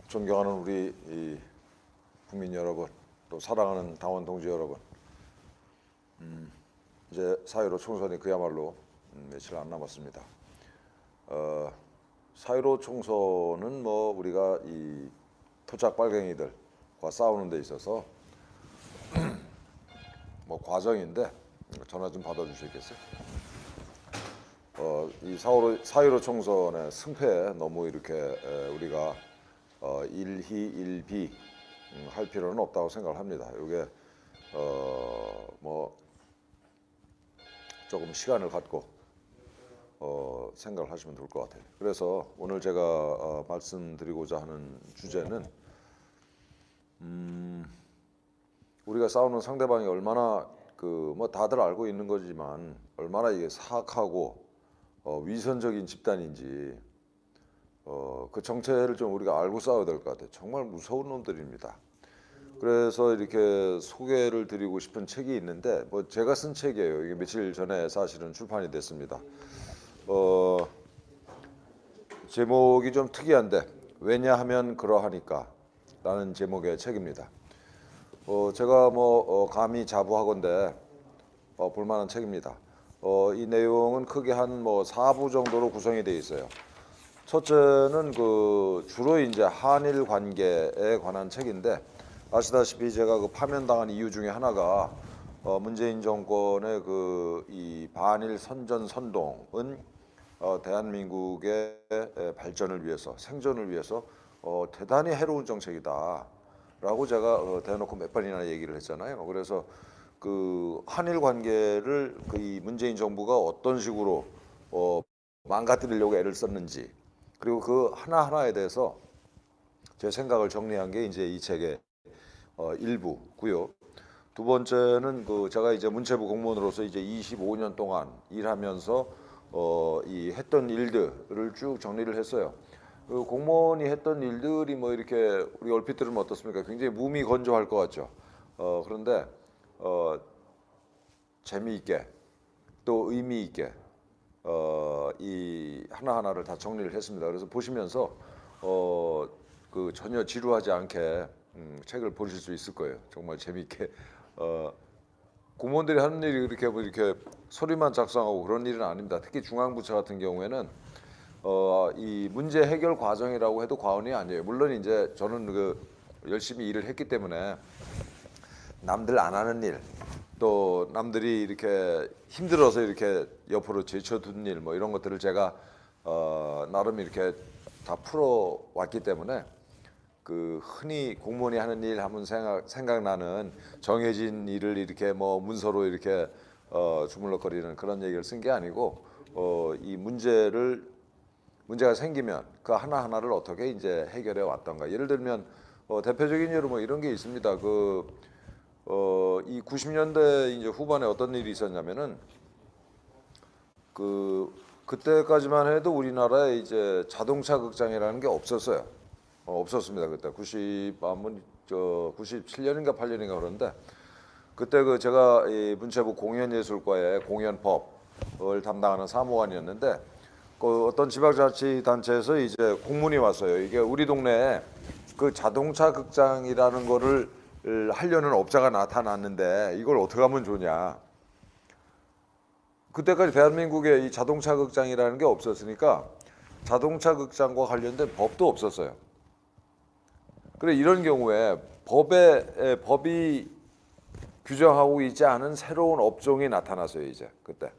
존경하는 우리 이 국민 여러분, 또 사랑하는 당원 동지 여러분, 이제 4.15 총선이 그야말로 며칠 안 남았습니다. 4.15 총선은 뭐 우리가 이 토착 빨갱이들과 싸우는 데 있어서 뭐 과정인데 전화 좀 받아주시겠어요? 이 4.15 총선의 승패에 너무 이렇게 우리가 일희일비 할 필요는 없다고 생각을 합니다. 이게 뭐 조금 시간을 갖고 생각을 하시면 좋을 것 같아요. 그래서 오늘 제가 말씀드리고자 하는 주제는 우리가 싸우는 상대방이 얼마나 뭐 다들 알고 있는 거지만 얼마나 이게 사악하고 위선적인 집단인지 그 정체를 좀 우리가 알고 싸워야 될 것 같아요. 정말 무서운 놈들입니다. 그래서 이렇게 소개를 드리고 싶은 책이 있는데 뭐 제가 쓴 책이에요. 이게 며칠 전에 사실은 출판이 됐습니다. 제목이 좀 특이한데 왜냐하면 그러하니까 라는 제목의 책입니다. 제가 뭐 감히 자부하건대 볼만한 책입니다. 이 내용은 크게 한 뭐 4부 정도로 구성이 되어 있어요. 첫째는 주로 이제 한일 관계에 관한 책인데 아시다시피 제가 파면당한 이유 중에 하나가 문재인 정권의 이 반일 선전 선동은 대한민국의 발전을 위해서 생존을 위해서 대단히 해로운 정책이다라고 제가 대놓고 몇 번이나 얘기를 했잖아요. 그래서 한일 관계를 이 문재인 정부가 어떤 식으로 망가뜨리려고 애를 썼는지 그리고 그 하나하나에 대해서 제 생각을 정리한 게 이제 이 책의 일부고요. 두 번째는 제가 이제 문체부 공무원으로서 이제 25년 동안 일하면서 이 했던 일들을 쭉 정리를 했어요. 공무원이 했던 일들이 뭐 이렇게 우리 얼핏 들으면 어떻습니까? 굉장히 무미건조할 것 같죠. 그런데 재미있게 또 의미 있게 이 하나하나를 다 정리를 했습니다. 그래서 보시면서 전혀 지루하지 않게 책을 보실 수 있을 거예요. 정말 재미있게 공무원들이 하는 일이 그렇게 뭐 이렇게 소리만 작성하고 그런 일은 아닙니다. 특히 중앙부처 같은 경우에는 이 문제 해결 과정이라고 해도 과언이 아니에요. 물론 이제 저는 열심히 일을 했기 때문에 남들 안 하는 일, 또 남들이 이렇게 힘들어서 이렇게 옆으로 제쳐둔 일, 뭐 이런 것들을 제가 나름 이렇게 다 풀어 왔기 때문에 흔히 공무원이 하는 일 하면 생각나는 정해진 일을 이렇게 뭐 문서로 이렇게 주물럭거리는 그런 얘기를 쓴 게 아니고 이 문제가 생기면 그 하나하나를 어떻게 이제 해결해 왔던가. 예를 들면 대표적인 예로 뭐 이런 게 있습니다. 이 90년대 이제 후반에 어떤 일이 있었냐면은 그때까지만 해도 우리나라에 이제 자동차 극장이라는 게 없었어요. 없었습니다. 그때 97년인가 8년인가 그런데 그때 제가 이 문체부 공연예술과의 공연법을 담당하는 사무관이었는데 어떤 지방자치단체에서 이제 공문이 왔어요. 이게 우리 동네에 자동차 극장이라는 거를 하려는 업자가 나타났는데 이걸 어떻게 하면 좋냐. 그때까지 대한민국에 이 자동차 극장이라는 게 없었으니까 자동차 극장과 관련된 법도 없었어요. 그래 이런 경우에 법이 규정하고 있지 않은 새로운 업종이 나타났어요. 이제 그때.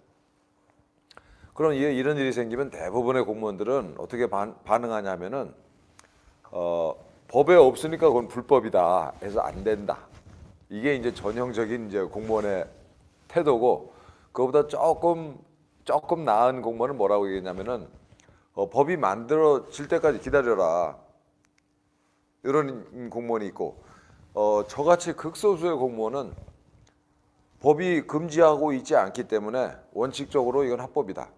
그럼 이런 일이 생기면 대부분의 공무원들은 어떻게 반응하냐면은 법에 없으니까 그건 불법이다 해서 안 된다. 이게 이제 전형적인 이제 공무원의 태도고, 그거보다 조금 나은 공무원은 뭐라고 얘기했냐면은 법이 만들어질 때까지 기다려라. 이런 공무원이 있고, 저같이 극소수의 공무원은 법이 금지하고 있지 않기 때문에 원칙적으로 이건 합법이다.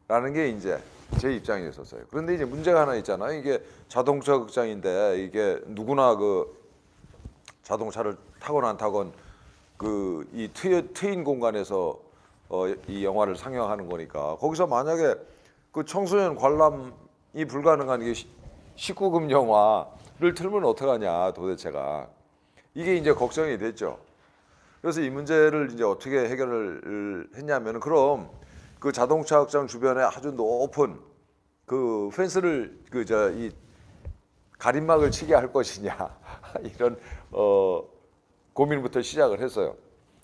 라는 게 이제 제 입장이었었어요. 그런데 이제 문제가 하나 있잖아요. 이게 자동차 극장인데 이게 누구나 자동차를 타건 안 타건 이 트인 공간에서 이 영화를 상영하는 거니까 거기서 만약에 청소년 관람이 이 불가능한 게 19금 영화를 틀면 어떡하냐 도대체가. 이게 이제 걱정이 됐죠. 그래서 이 문제를 이제 어떻게 해결을 했냐면, 그럼 그 자동차 극장 주변에 아주 높은 그 펜스를 이 가림막을 치게 할 것이냐 이런 고민부터 시작을 했어요.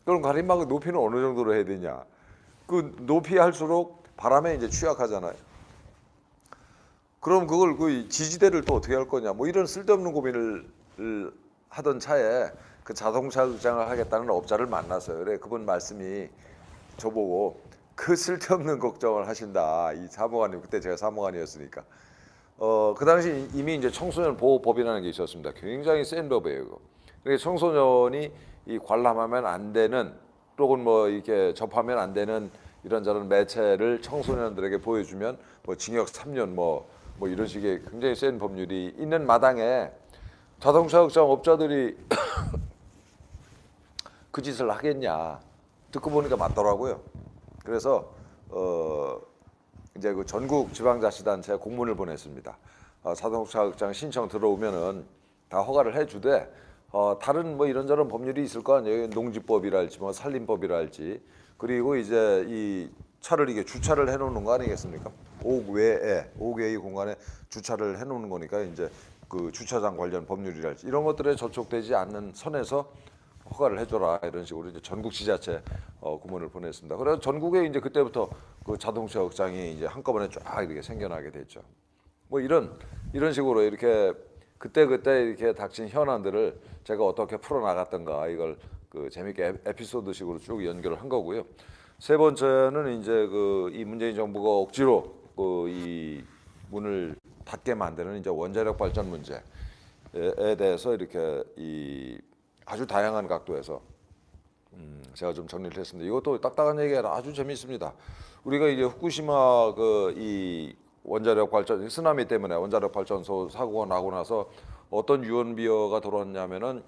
그럼 가림막의 높이는 어느 정도로 해야 되냐? 그 높이 할수록 바람에 이제 취약하잖아요. 그럼 그걸 그 지지대를 또 어떻게 할 거냐? 뭐 이런 쓸데없는 고민을 하던 차에 그 자동차 극장을 하겠다는 업자를 만났어요. 그래, 그분 말씀이 저보고 그 쓸데없는 걱정을 하신다. 이 사무관님, 그때 제가 사무관이었으니까. 그 당시 이미 이제 청소년 보호법이라는 게 있었습니다. 굉장히 센 법이에요, 이거. 그러니까 청소년이 이 관람하면 안 되는, 또는 뭐 이렇게 접하면 안 되는 이런저런 매체를 청소년들에게 보여주면 뭐 징역 3년 뭐 이런 식의 굉장히 센 법률이 있는 마당에 자동차 극장 업자들이 그 짓을 하겠냐? 듣고 보니까 맞더라고요. 그래서 이제 그 전국 지방자치단체에 공문을 보냈습니다. 자동차 극장 신청 들어오면은 다 허가를 해주되, 다른 뭐 이런저런 법률이 있을 거 아니에요. 농지법이랄지 뭐 산림법이랄지. 그리고 이제 이 차를 이게 주차를 해놓는 거 아니겠습니까? 옥외의 공간에 주차를 해놓는 거니까 이제 그 주차장 관련 법률이랄지 이런 것들에 저촉되지 않는 선에서 허가를 해줘라, 이런 식으로 이제 전국 지자체 공문을 보냈습니다. 그래서 전국에 이제 그때부터 그 자동차 극장이 이제 한꺼번에 쫙 이렇게 생겨나게 됐죠. 뭐 이런 식으로 이렇게 그때 이렇게 닥친 현안들을 제가 어떻게 풀어 나갔던가, 이걸 그 재밌게 에피소드식으로 쭉 연결을 한 거고요. 세 번째는 이제 그 이 문재인 정부가 억지로 그 이 문을 닫게 만드는 이제 원자력 발전 문제에 대해서 이렇게 이 아주 다양한 각도에서 제가 좀 정리를 했습니다. 이것도 딱딱한 얘기가 아주 재미있습니다. 우리가 이제 후쿠시마 그 이 원자력 발전 쓰나미 때문에 원자력 발전소 사고가 나고 나서 어떤 유언비어가 돌아왔냐면은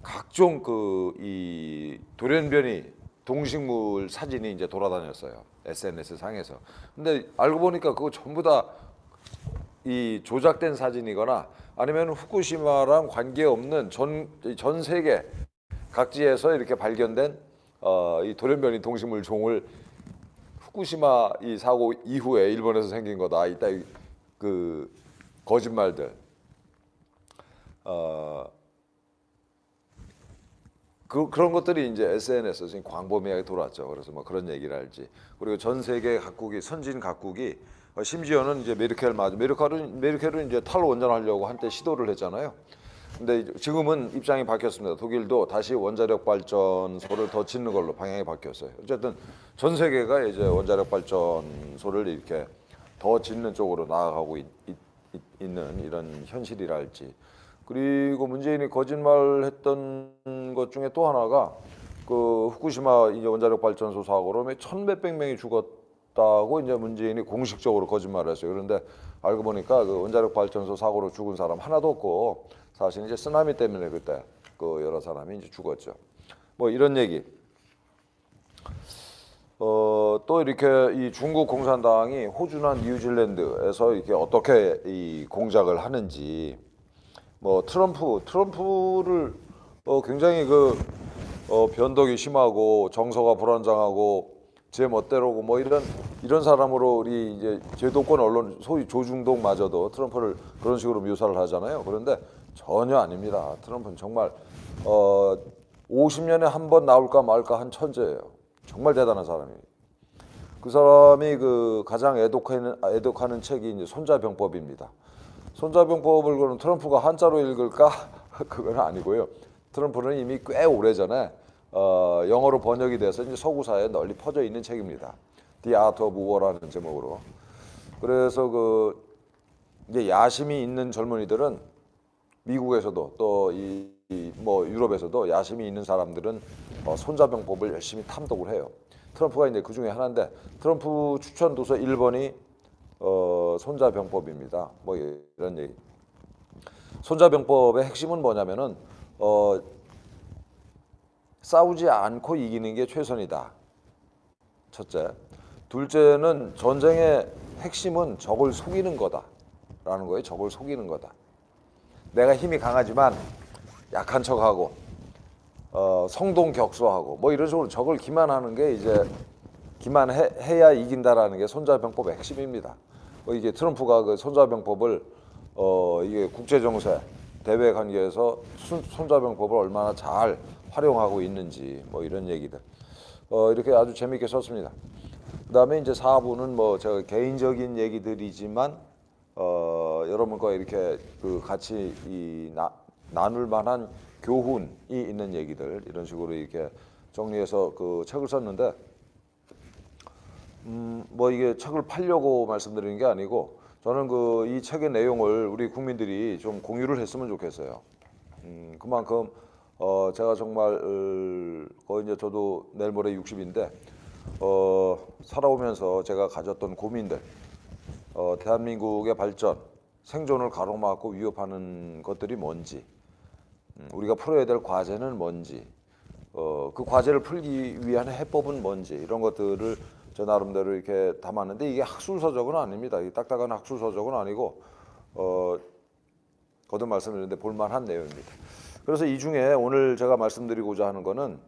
각종 그 이 돌연변이 동식물 사진이 이제 돌아다녔어요, SNS 상에서. 근데 알고 보니까 그거 전부 다 이 조작된 사진이거나 아니면 후쿠시마랑 관계없는 전 세계 각지에서 이렇게 발견된 이 돌연변이 동식물 종을 후쿠시마 이 사고 이후에 일본에서 생긴 거다, 이따 그 거짓말들. 그런 것들이 이제 SNS에서 지금 광범위하게 돌았죠. 그래서 뭐 그런 얘기를 할지. 그리고 전 세계 각국이, 선진 각국이, 심지어는 이제 메르켈은 이제 탈원전하려고 한때 시도를 했잖아요. 근데 지금은 입장이 바뀌었습니다. 독일도 다시 원자력 발전소를 더 짓는 걸로 방향이 바뀌었어요. 어쨌든 전 세계가 이제 원자력 발전소를 이렇게 더 짓는 쪽으로 나아가고 있는 이런 현실이랄지. 그리고 문재인이 거짓말했던 것 중에 또 하나가 그 후쿠시마 이제 원자력 발전소 사고로 천몇백 명이 죽었다고 이제 문재인이 공식적으로 거짓말을 했어요. 그런데 알고 보니까 그 원자력 발전소 사고로 죽은 사람 하나도 없고, 사실 이제 쓰나미 때문에 그때 그 여러 사람이 이제 죽었죠. 뭐 이런 얘기. 또 이렇게 이 중국 공산당이 호주나 뉴질랜드에서 이렇게 어떻게 이 공작을 하는지. 뭐 트럼프를 굉장히 그 변덕이 심하고 정서가 불안정하고 제 멋대로고 뭐 이런 사람으로 우리 이제 제도권 언론 소위 조중동마저도 트럼프를 그런 식으로 묘사를 하잖아요. 그런데 전혀 아닙니다. 트럼프는 정말 50년에 한 번 나올까 말까 한 천재예요. 정말 대단한 사람이에요. 그 사람이 그 가장 애독하는 책이 이제 손자병법입니다. 손자병법을 그럼 트럼프가 한자로 읽을까? 그건 아니고요. 트럼프는 이미 꽤 오래전에 영어로 번역이 돼서 이제 서구사에 널리 퍼져 있는 책입니다. The Art of War라는 제목으로. 그래서 그 이제 야심이 있는 젊은이들은 미국에서도 또 뭐 유럽에서도 야심이 있는 사람들은 손자병법을 열심히 탐독을 해요. 트럼프가 이제 그 중에 하나인데, 트럼프 추천 도서 1번이 손자병법입니다. 뭐 이런 얘기. 손자병법의 핵심은 뭐냐면은 싸우지 않고 이기는 게 최선이다. 첫째. 둘째는 전쟁의 핵심은 적을 속이는 거다. 거라는 거예요. 적을 속이는 거다. 내가 힘이 강하지만 약한 척하고 성동격소하고 뭐 이런 식으로 적을 기만하는 게 이제 기만해야 이긴다라는 게 손자병법의 핵심입니다. 이게 트럼프가 그 손자병법을 이게 국제정세 대외 관계에서 손자병법을 얼마나 잘 활용하고 있는지 뭐 이런 얘기들 이렇게 아주 재미있게 썼습니다. 그다음에 이제 4부는 뭐 제가 개인적인 얘기들이지만 여러분과 이렇게 그 같이 나눌 만한 교훈이 있는 얘기들 이런 식으로 이렇게 정리해서 그 책을 썼는데 뭐 이게 책을 팔려고 말씀드리는 게 아니고 저는 그 이 책의 내용을 우리 국민들이 좀 공유를 했으면 좋겠어요. 그만큼 제가 정말 거의 이제 저도 내일 모레 60인데 살아오면서 제가 가졌던 고민들 대한민국의 발전, 생존을 가로막고 위협하는 것들이 뭔지 우리가 풀어야 될 과제는 뭔지 그 과제를 풀기 위한 해법은 뭔지 이런 것들을 저 나름대로 이렇게 담았는데 이게 학술서적은 아닙니다. 이 딱딱한 학술서적은 아니고 거듭 말씀드렸는데 볼만한 내용입니다. 그래서 이 중에 오늘 제가 말씀드리고자 하는 거는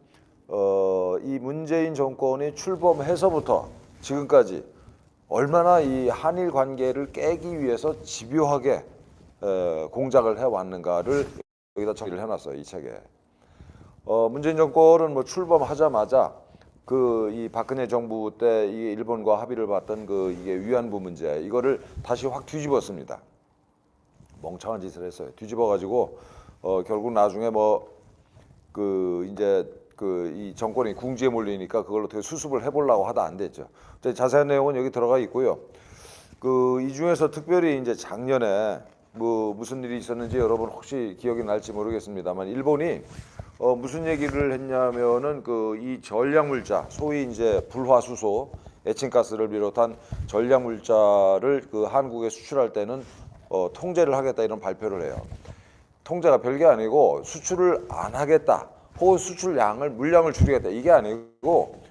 이 문재인 정권이 출범해서부터 지금까지 얼마나 이 한일 관계를 깨기 위해서 집요하게 공작을 해왔는가를 여기다 정리를 해놨어요. 이 책에. 문재인 정권은 뭐 출범하자마자 이 박근혜 정부 때 이 일본과 합의를 봤던 이게 위안부 문제 이거를 다시 확 뒤집었습니다. 멍청한 짓을 했어요. 뒤집어가지고 결국 나중에 이제 이 정권이 궁지에 몰리니까 그걸로 어떻게 수습을 해보려고 하다 안 됐죠. 자세한 내용은 여기 들어가 있고요. 이 중에서 특별히 이제 작년에 무슨 일이 있었는지 여러분 혹시 기억이 날지 모르겠습니다만 일본이 무슨 얘기를 했냐면은 이 전략물자 소위 이제 불화수소, 에칭가스를 비롯한 전략물자를 한국에 수출할 때는 통제를 하겠다 이런 발표를 해요. 통제가 별게 아니고 수출을 안 하겠다. 혹은 수출량을 물량을 줄이겠다. 이게 아니고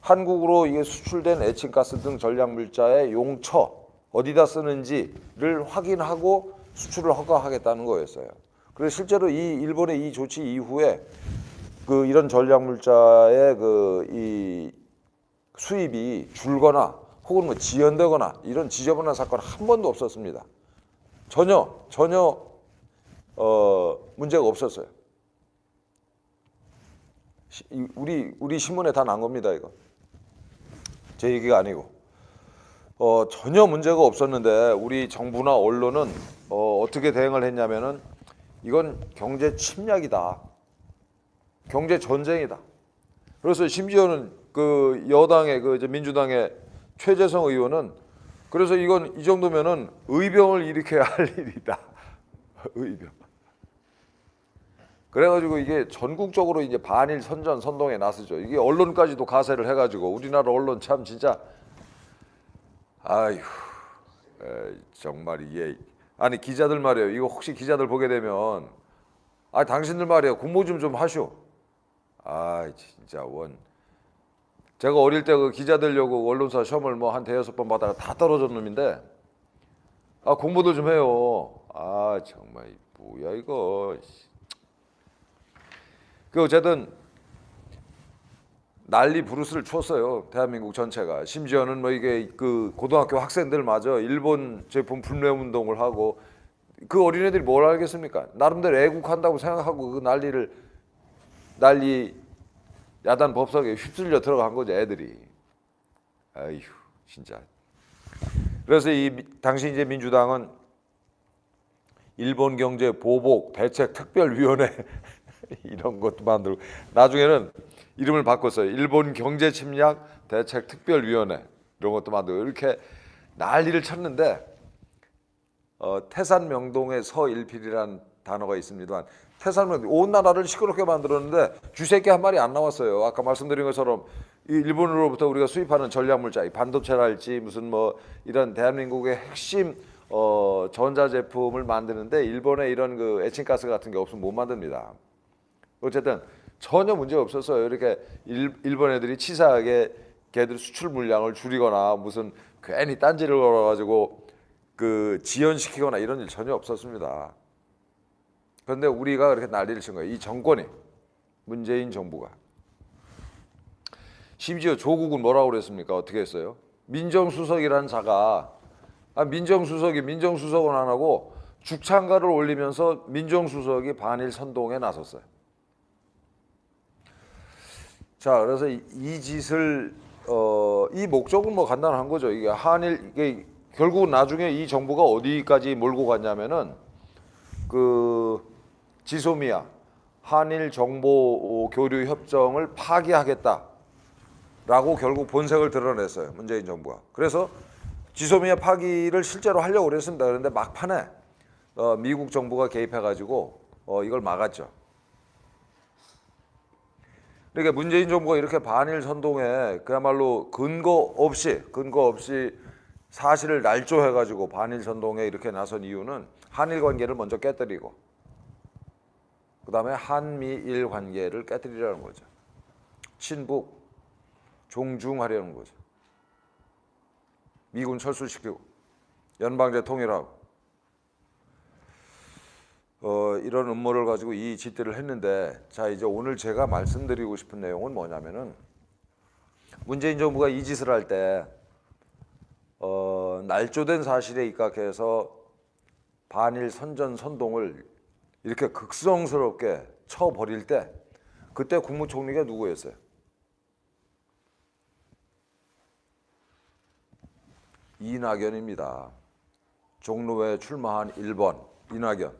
한국으로 이게 수출된 에칭가스 등 전략물자의 용처 어디다 쓰는지를 확인하고 수출을 허가하겠다는 거였어요. 그래서 실제로 이 일본의 이 조치 이후에 이런 전략물자의 이 수입이 줄거나 혹은 뭐 지연되거나 이런 지저분한 사건 한 번도 없었습니다. 전혀 문제가 없었어요. 우리 신문에 다 난 겁니다. 이거 제 얘기가 아니고 전혀 문제가 없었는데 우리 정부나 언론은 어떻게 대응을 했냐면은 이건 경제 침략이다, 경제 전쟁이다. 그래서 심지어는 여당의 이제 민주당의 최재성 의원은 그래서 이건 이 정도면은 의병을 일으켜야 할 일이다. 의병. 그래가지고 이게 전국적으로 이제 반일 선동에 나서죠. 이게 언론까지도 가세를 해가지고 우리나라 언론 참 진짜 아휴 정말 이게 아니 기자들 말이에요. 이거 혹시 기자들 보게 되면 당신들 말이에요. 공모 좀 하쇼. 진짜 제가 어릴 때 기자 되려고 언론사 시험을 한 대여섯 번 받다가 다 떨어진 놈인데 공부도 좀 해요. 정말 뭐야 이거. 어쨌든 난리 부르스를 쳤어요. 대한민국 전체가. 심지어는 이게 고등학교 학생들마저 일본 제품 불매 운동을 하고 어린애들이 뭘 알겠습니까? 나름대로 애국한다고 생각하고 난리 야단 법석에 휩쓸려 들어간 거죠, 애들이. 아휴, 진짜. 그래서 당시 이제 민주당은 일본 경제 보복 대책 특별위원회 이런 것도 만들고 나중에는 이름을 바꿨어요. 일본 경제 침략 대책 특별위원회 이런 것도 만들고 이렇게 난리를 쳤는데 태산명동의 서일필이라는 단어가 있습니다만 태산명동 온 나라를 시끄럽게 만들었는데 쥐새끼 한 마리 안 나왔어요. 아까 말씀드린 것처럼 일본으로부터 우리가 수입하는 전략물자, 반도체랄지 무슨 이런 대한민국의 핵심 전자제품을 만드는데 일본의 이런 에칭가스 같은 게 없으면 못 만듭니다. 어쨌든 전혀 문제가 없었어요. 이렇게 일본 애들이 치사하게 걔들 수출 물량을 줄이거나 무슨 괜히 딴지를 걸어가지고 그 지연시키거나 이런 일 전혀 없었습니다. 그런데 우리가 그렇게 난리를 친 거예요. 이 정권이, 문재인 정부가. 심지어 조국은 뭐라고 그랬습니까? 어떻게 했어요? 민정수석이라는 자가 민정수석은 안 하고 죽창가를 올리면서 민정수석이 반일 선동에 나섰어요. 자, 그래서 이 짓을 이 목적은 뭐 간단한 거죠. 이게 결국은 나중에 이 정부가 어디까지 몰고 갔냐면은 그 지소미아 한일 정보 교류 협정을 파기하겠다라고 결국 본색을 드러냈어요. 문재인 정부가. 그래서 지소미아 파기를 실제로 하려고 그랬습니다. 그런데 막판에 미국 정부가 개입해가지고 이걸 막았죠. 그러니까 문재인 정부가 이렇게 반일 선동에 그야말로 근거 없이 사실을 날조해가지고 반일 선동에 이렇게 나선 이유는 한일 관계를 먼저 깨뜨리고 그 다음에 한미일 관계를 깨뜨리려는 거죠. 친북, 종중하려는 거죠. 미군 철수시키고 연방제 통일하고 이런 음모를 가지고 이 짓들을 했는데, 자, 이제 오늘 제가 말씀드리고 싶은 내용은 뭐냐면은 문재인 정부가 이 짓을 할 때 날조된 사실에 입각해서 반일 선전 선동을 이렇게 극성스럽게 쳐버릴 때 그때 국무총리가 누구였어요? 이낙연입니다. 종로에 출마한 1번 이낙연.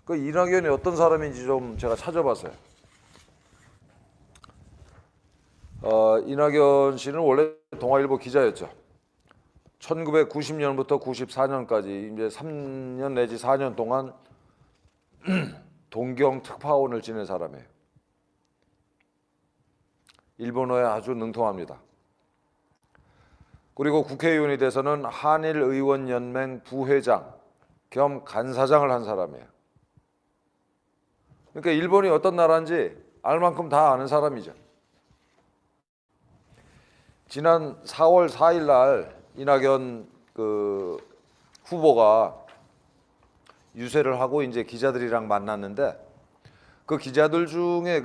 그 이낙연이 어떤 사람인지 좀 제가 찾아봤어요. 이낙연 씨는 원래 동아일보 기자였죠. 1990년부터 94년까지 이제 3년 내지 4년 동안 동경 특파원을 지낸 사람이에요. 일본어에 아주 능통합니다. 그리고 국회의원이 돼서는 한일의원연맹 부회장 겸 간사장을 한 사람이에요. 그러니까 일본이 어떤 나라인지 알 만큼 다 아는 사람이죠. 지난 4월 4일 날 이낙연 후보가 유세를 하고 이제 기자들이랑 만났는데 그 기자들 중에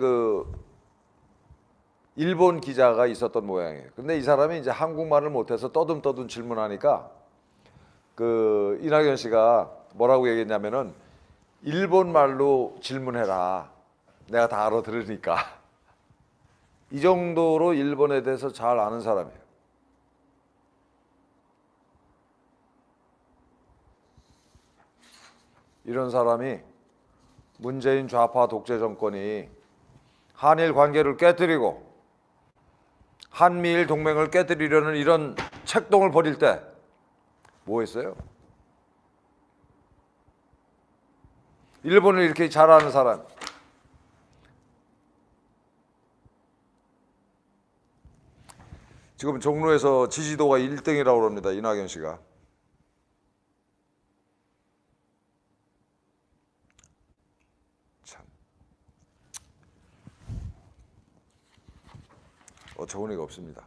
일본 기자가 있었던 모양이에요. 근데 이 사람이 이제 한국말을 못해서 떠듬떠듬 질문하니까 이낙연 씨가 뭐라고 얘기했냐면은 일본 말로 질문해라. 내가 다 알아들으니까. 이 정도로 일본에 대해서 잘 아는 사람이에요. 이런 사람이 문재인 좌파 독재 정권이 한일 관계를 깨뜨리고 한미일 동맹을 깨뜨리려는 이런 책동을 벌일 때 뭐 했어요? 일본을 이렇게 잘 아는 사람, 지금 종로에서 지지도가 1등이라고 합니다. 이낙연 씨가. 참 어처구니가 없습니다.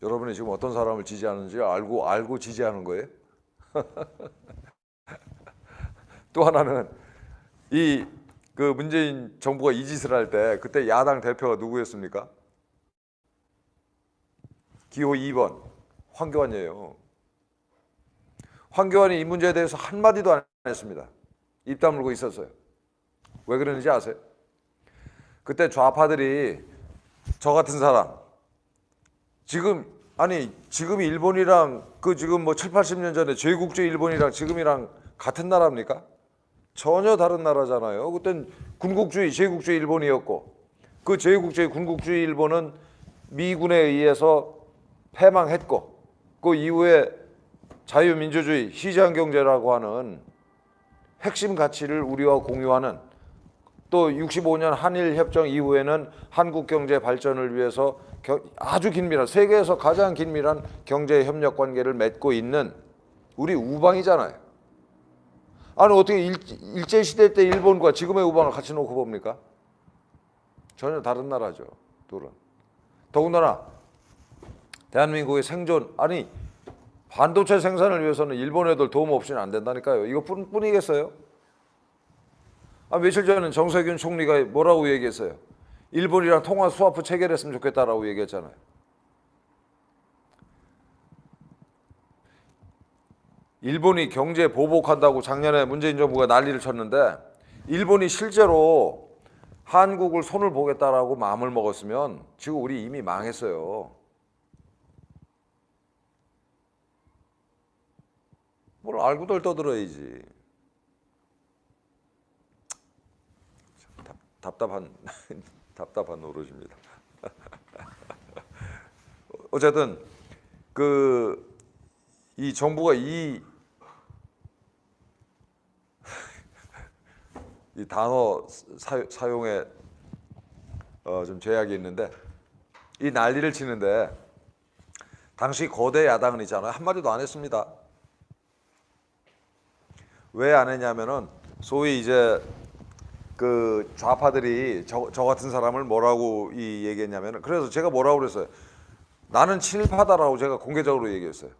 여러분이 지금 어떤 사람을 지지하는지 알고 지지하는 거예요? 또 하나는 문재인 정부가 이 짓을 할 때 그때 야당 대표가 누구였습니까? 기호 2번 황교안이에요. 황교안이 이 문제에 대해서 한마디도 안 했습니다. 입 다물고 있었어요. 왜 그러는지 아세요? 그때 좌파들이 저 같은 사람 지금 일본이랑 지금 뭐 7, 80년 전에 제국주의 일본이랑 지금이랑 같은 나라입니까? 전혀 다른 나라잖아요. 그땐 군국주의, 제국주의 일본이었고 그 제국주의, 군국주의 일본은 미군에 의해서 패망했고 그 이후에 자유민주주의, 시장경제라고 하는 핵심 가치를 우리와 공유하는, 또 65년 한일협정 이후에는 한국 경제 발전을 위해서 아주 긴밀한, 세계에서 가장 긴밀한 경제 협력 관계를 맺고 있는 우리 우방이잖아요. 아니 어떻게 일제시대 때 일본과 지금의 우방을 같이 놓고 봅니까? 전혀 다른 나라죠, 둘은. 더군다나 대한민국의 생존, 반도체 생산을 위해서는 일본 애들 도움 없이는 안 된다니까요. 이거 뿐이겠어요? 며칠 전에는 정세균 총리가 뭐라고 얘기했어요? 일본이랑 통화 스와프 체결했으면 좋겠다라고 얘기했잖아요. 일본이 경제 보복한다고 작년에 문재인 정부가 난리를 쳤는데 일본이 실제로 한국을 손을 보겠다라고 마음을 먹었으면 지금 우리 이미 망했어요. 뭘 알고들 떠들어야지. 답답한 답답한 노릇입니다. 어쨌든 이 정부가 이 단어 사용에 좀 제약이 있는데 이 난리를 치는데 당시 거대 야당은 있잖아요. 한마디도 안 했습니다. 왜 안 했냐면은 소위 이제 그 좌파들이 저 같은 사람을 뭐라고 얘기했냐면은 그래서 제가 뭐라고 그랬어요. 나는 친일파다라고 제가 공개적으로 얘기했어요.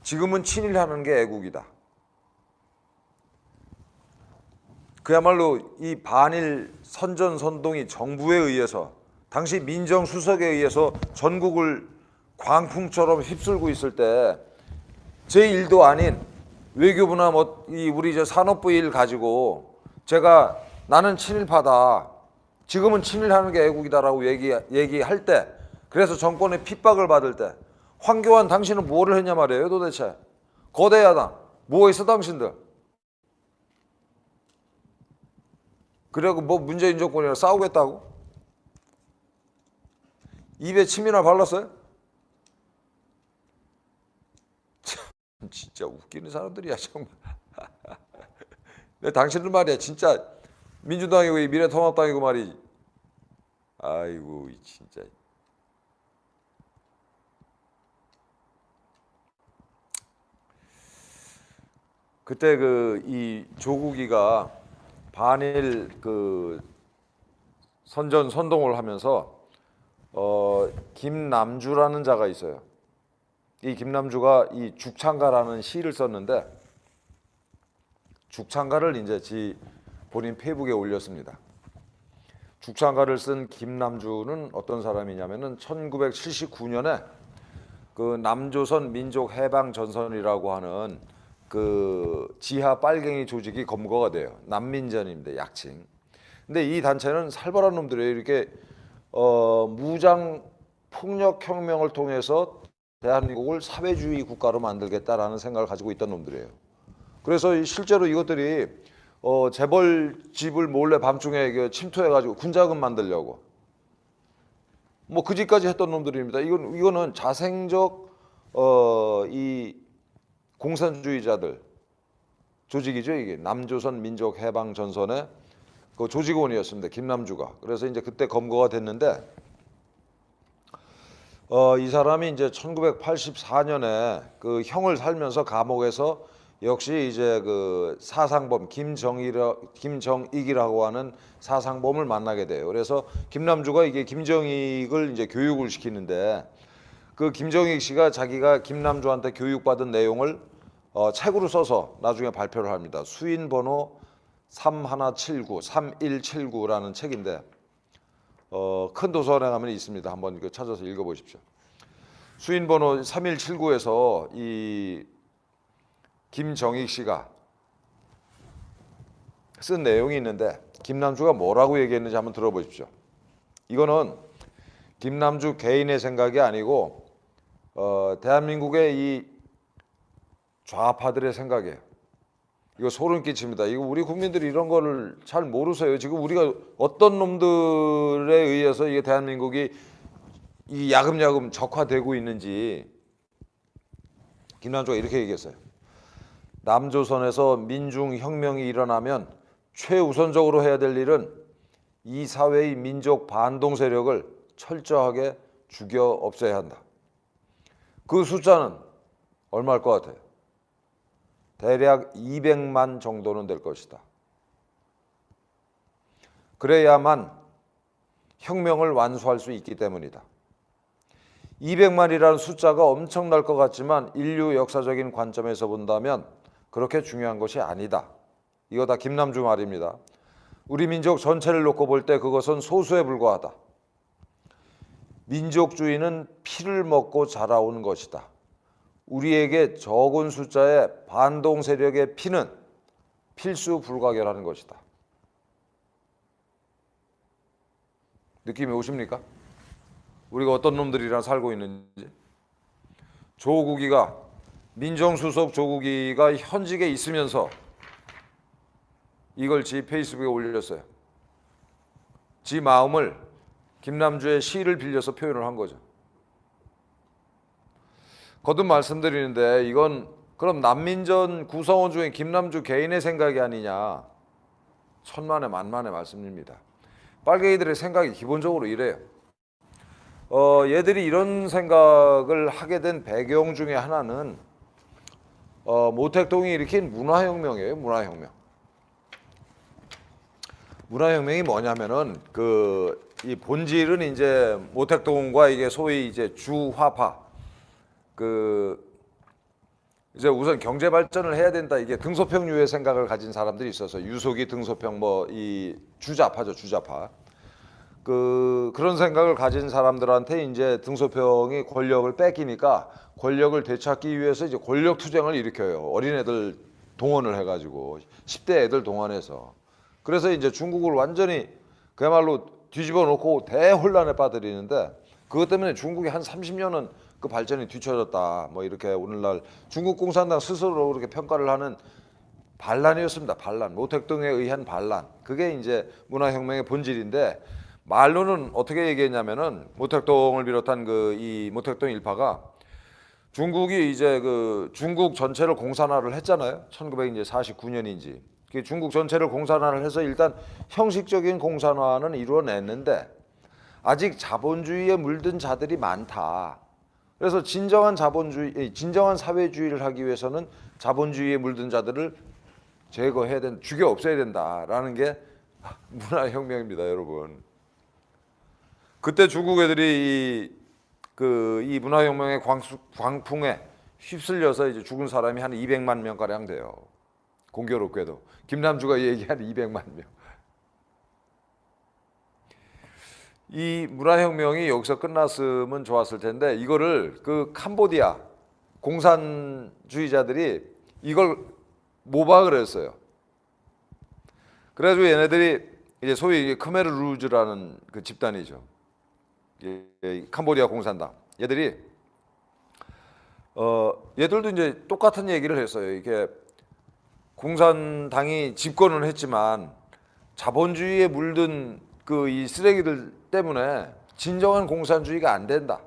지금은 친일하는 게 애국이다. 그야말로 이 반일 선전선동이 정부에 의해서 당시 민정수석에 의해서 전국을 광풍처럼 휩쓸고 있을 때 제 일도 아닌 외교부나 우리 산업부 일 가지고 제가 나는 친일파다. 지금은 친일하는 게 애국이다라고 얘기할 때 그래서 정권의 핍박을 받을 때 황교안 당신은 뭐를 했냐 말이에요 도대체. 거대 야당 뭐 했어 당신들. 그리고 문재인 정권이랑 싸우겠다고? 입에 침이나 발랐어요? 참, 진짜 웃기는 사람들이야 정말. 근데 당신들 말이야 진짜 민주당이고 미래통합당이고 말이지. 아이고 진짜. 그때 이 조국이가 반일 선전 선동을 하면서 김남주라는 자가 있어요. 이 김남주가 이 죽창가라는 시를 썼는데 죽창가를 이제 본인 페이북에 올렸습니다. 죽창가를 쓴 김남주는 어떤 사람이냐면은 1979년에 그 남조선 민족해방전선이라고 하는 그 지하 빨갱이 조직이 검거가 돼요. 난민전입니다. 약칭. 근데 이 단체는 살벌한 놈들이에요. 이렇게 무장 폭력 혁명을 통해서 대한민국을 사회주의 국가로 만들겠다라는 생각을 가지고 있던 놈들이에요. 그래서 실제로 이것들이 재벌집을 몰래 밤중에 침투해가지고 군자금 만들려고 그 짓까지 했던 놈들입니다. 이거는 자생적 이 공산주의자들 조직이죠. 이게 남조선 민족해방전선의 그 조직원이었습니다. 김남주가. 그래서 이제 그때 검거가 됐는데 이 사람이 이제 1984년에 그 형을 살면서 감옥에서 역시 이제 그 사상범 김정익이라고 하는 사상범을 만나게 돼요. 그래서 김남주가 이게 김정익을 이제 교육을 시키는데 그 김정익 씨가 자기가 김남주한테 교육받은 내용을 책으로 써서 나중에 발표를 합니다. 수인번호 3179라는 책인데 큰 도서관에 가면 있습니다. 한번 찾아서 읽어보십시오. 수인번호 3179에서 이 김정익 씨가 쓴 내용이 있는데 김남주가 뭐라고 얘기했는지 한번 들어보십시오. 이거는 김남주 개인의 생각이 아니고 대한민국의 이 좌파들의 생각이에요. 이거 소름 끼칩니다. 이거 우리 국민들이 이런 거를 잘 모르세요. 지금 우리가 어떤 놈들에 의해서 이게 대한민국이 이 야금야금 적화되고 있는지 김남주가 이렇게 얘기했어요. 남조선에서 민중혁명이 일어나면 최우선적으로 해야 될 일은 이 사회의 민족 반동 세력을 철저하게 죽여 없애야 한다. 그 숫자는 얼마일 것 같아요? 대략 200만 정도는 될 것이다. 그래야만 혁명을 완수할 수 있기 때문이다. 200만이라는 숫자가 엄청날 것 같지만 인류 역사적인 관점에서 본다면 그렇게 중요한 것이 아니다. 이거 다 김남주 말입니다. 우리 민족 전체를 놓고 볼 때 그것은 소수에 불과하다. 민족주의는 피를 먹고 자라온 것이다. 우리에게 적은 숫자의 반동 세력의 피는 필수 불가결하는 것이다. 느낌이 오십니까? 우리가 어떤 놈들이랑 살고 있는지. 조국이가, 민정수석 조국이가 현직에 있으면서 이걸 지 페이스북에 올렸어요. 지 마음을 김남주의 시를 빌려서 표현을 한 거죠. 거듭 말씀드리는데 이건 그럼 난민전 구성원 중에 김남주 개인의 생각이 아니냐. 천만의 만만의 말씀입니다. 빨갱이들의 생각이 기본적으로 이래요. 얘들이 이런 생각을 하게 된 배경 중에 하나는 모택동이 일으킨 문화혁명이에요. 문화혁명이 뭐냐면은 이 본질은 이제 모택동과 이게 소위 이제 주화파 이제 우선 경제 발전을 해야 된다. 이게 등소평류의 생각을 가진 사람들이 있어서 유속이 등소평 이 주자파. 그런 생각을 가진 사람들한테 이제 등소평이 권력을 뺏기니까 권력을 되찾기 위해서 이제 권력 투쟁을 일으켜요. 어린애들 동원을 해가지고 10대 애들 동원해서. 그래서 이제 중국을 완전히 그야말로 뒤집어 놓고 대혼란에 빠뜨리는데 그것 때문에 중국이 한 30년은 그 발전이 뒤처졌다. 이렇게 오늘날 중국 공산당 스스로 그렇게 평가를 하는 반란이었습니다. 반란. 모택동에 의한 반란. 그게 이제 문화혁명의 본질인데 말로는 어떻게 얘기했냐면은 모택동을 비롯한 이 모택동 일파가 중국이 이제 중국 전체를 공산화를 했잖아요. 1949년인지. 중국 전체를 공산화를 해서 일단 형식적인 공산화는 이루어냈는데 아직 자본주의에 물든 자들이 많다. 그래서 진정한 사회주의를 하기 위해서는 자본주의에 물든 자들을 제거해야 된다, 죽여 없애야 된다라는 게 문화혁명입니다, 여러분. 그때 중국 애들이 이 문화혁명의 광풍에 휩쓸려서 이제 죽은 사람이 한 200만 명 가량 돼요. 공교롭게도 김남주가 얘기한 200만 명. 이 문화혁명이 여기서 끝났으면 좋았을 텐데 이거를 캄보디아 공산주의자들이 이걸 모방을 했어요. 그래가지고 얘네들이 이제 소위 크메르 루즈라는 집단이죠. 캄보디아 공산당. 얘들도 이제 똑같은 얘기를 했어요. 이게 공산당이 집권을 했지만 자본주의에 물든 이 쓰레기들 때문에 진정한 공산주의가 안 된다.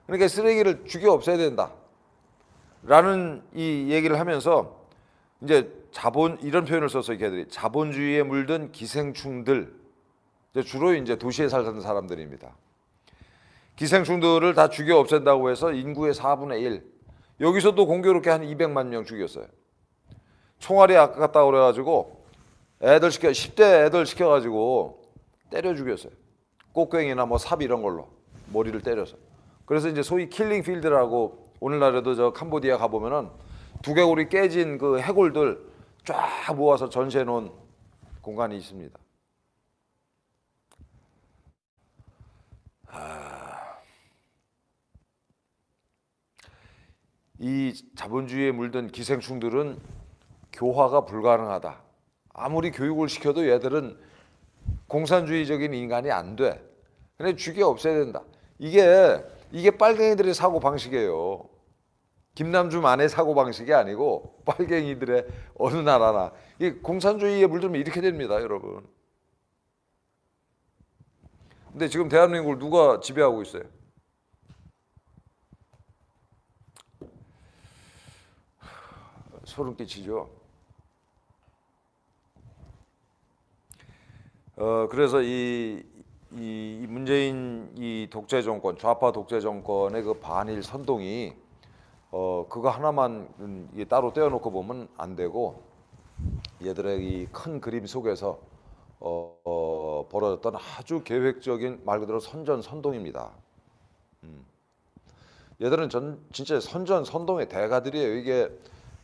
그러니까 쓰레기를 죽여 없애야 된다. 라는 이 얘기를 하면서 이제 이런 표현을 썼어요. 걔들이 자본주의에 물든 기생충들. 주로 이제 도시에 살던 사람들입니다. 기생충들을 다 죽여 없앤다고 해서 인구의 4분의 1. 여기서도 공교롭게 한 200만 명 죽였어요. 총알이 아깝다고 그래가지고 10대 애들 시켜가지고 때려 죽였어요. 꽃괭이나 삽 이런 걸로 머리를 때려서. 그래서 이제 소위 킬링 필드라고 오늘날에도 저 캄보디아 가보면은 두개골이 깨진 해골들 쫙 모아서 전시해 놓은 공간이 있습니다. 이 자본주의에 물든 기생충들은 교화가 불가능하다. 아무리 교육을 시켜도 얘들은 공산주의적인 인간이 안 돼. 그래 죽여 없애야 된다. 이게 빨갱이들의 사고 방식이에요. 김남주만의 사고 방식이 아니고 빨갱이들의 어느 나라나 이 공산주의에 물들면 이렇게 됩니다, 여러분. 근데 지금 대한민국을 누가 지배하고 있어요? 소름 끼치죠. 그래서 이 문재인 이 독재 정권, 좌파 독재 정권의 반일 선동이 그거 하나만 따로 떼어놓고 보면 안 되고 얘들의 이 큰 그림 속에서 벌어졌던 아주 계획적인 말 그대로 선전선동입니다. 얘들은 진짜 선전선동의 대가들이에요. 이게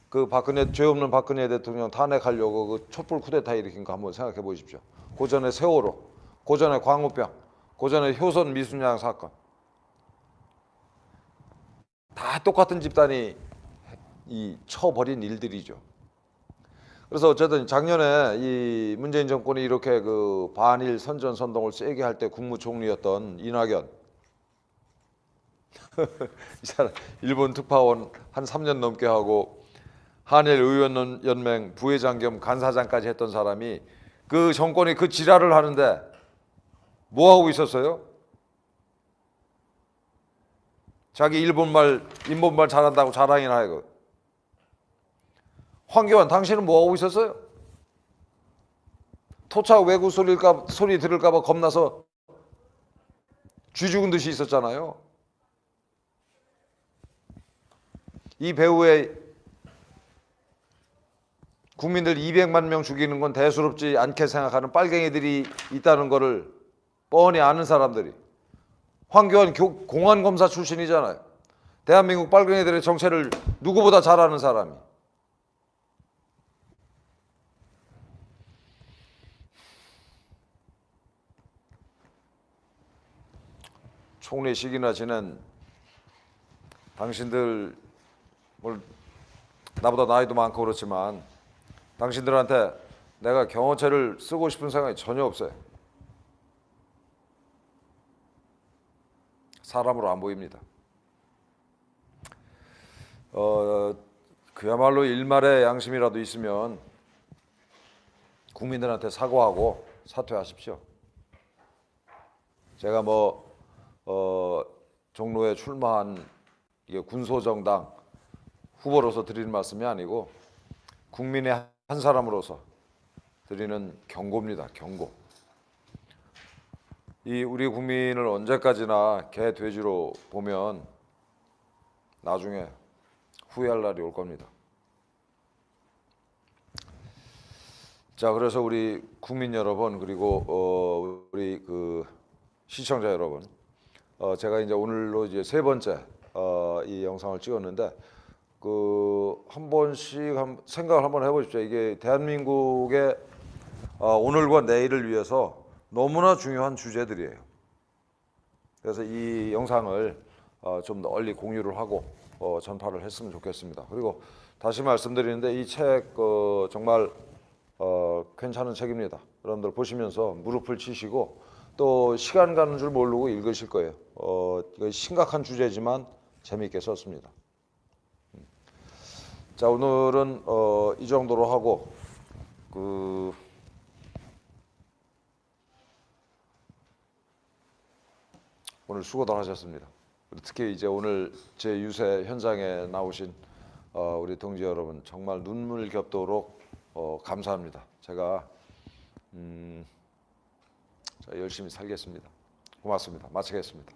그 박근혜, 죄 없는 박근혜 대통령 탄핵하려고 그 촛불 쿠데타 일으킨 거 한번 생각해 보십시오. 고전의 세월호, 고전의 광우병, 고전의 효선 미순양 사건, 다 똑같은 집단이 쳐버린 일들이죠. 그래서 어쨌든 작년에 이 문재인 정권이 이렇게 그 반일 선전선동을 세게 할 때 국무총리였던 이낙연, 이 사람 일본 특파원 한 3년 넘게 하고 한일 의원연맹 부회장 겸 간사장까지 했던 사람이 그 정권이 그 지랄을 하는데 뭐 하고 있었어요? 자기 일본말, 인본말 잘한다고 자랑이나 하고. 황교안, 당신은 뭐 하고 있었어요? 토착 외구 소리 들을까봐 겁나서 쥐 죽은 듯이 있었잖아요. 이 배우의 국민들 200만 명 죽이는 건 대수롭지 않게 생각하는 빨갱이들이 있다는 거를 뻔히 아는 사람들이. 황교안 공안검사 출신이잖아요. 대한민국 빨갱이들의 정체를 누구보다 잘 아는 사람이. 총리식이나 지낸 당신들, 나보다 나이도 많고 그렇지만 당신들한테 내가 경호처를 쓰고 싶은 생각이 전혀 없어요. 사람으로 안 보입니다. 그야말로 일말의 양심이라도 있으면 국민들한테 사과하고 사퇴하십시오. 제가 종로에 출마한 군소정당 후보로서 드리는 말씀이 아니고 국민의 한 사람으로서 드리는 경고입니다. 경고. 이 우리 국민을 언제까지나 개 돼지로 보면 나중에 후회할 날이 올 겁니다. 자, 그래서 우리 국민 여러분, 그리고 우리 그 시청자 여러분, 제가 이제 오늘로 이제 세 번째 이 영상을 찍었는데 한 번씩 생각을 한번 해보십시오. 이게 대한민국의 오늘과 내일을 위해서 너무나 중요한 주제들이에요. 그래서 이 영상을 좀 널리 공유를 하고 전파를 했으면 좋겠습니다. 그리고 다시 말씀드리는데 이 책 정말 괜찮은 책입니다. 여러분들 보시면서 무릎을 치시고 또 시간 가는 줄 모르고 읽으실 거예요. 심각한 주제지만 재미있게 썼습니다. 자, 오늘은 이 정도로 하고 오늘 수고들 하셨습니다. 특히 이제 오늘 제 유세 현장에 나오신 우리 동지 여러분 정말 눈물 겹도록 감사합니다. 제가 열심히 살겠습니다. 고맙습니다. 마치겠습니다.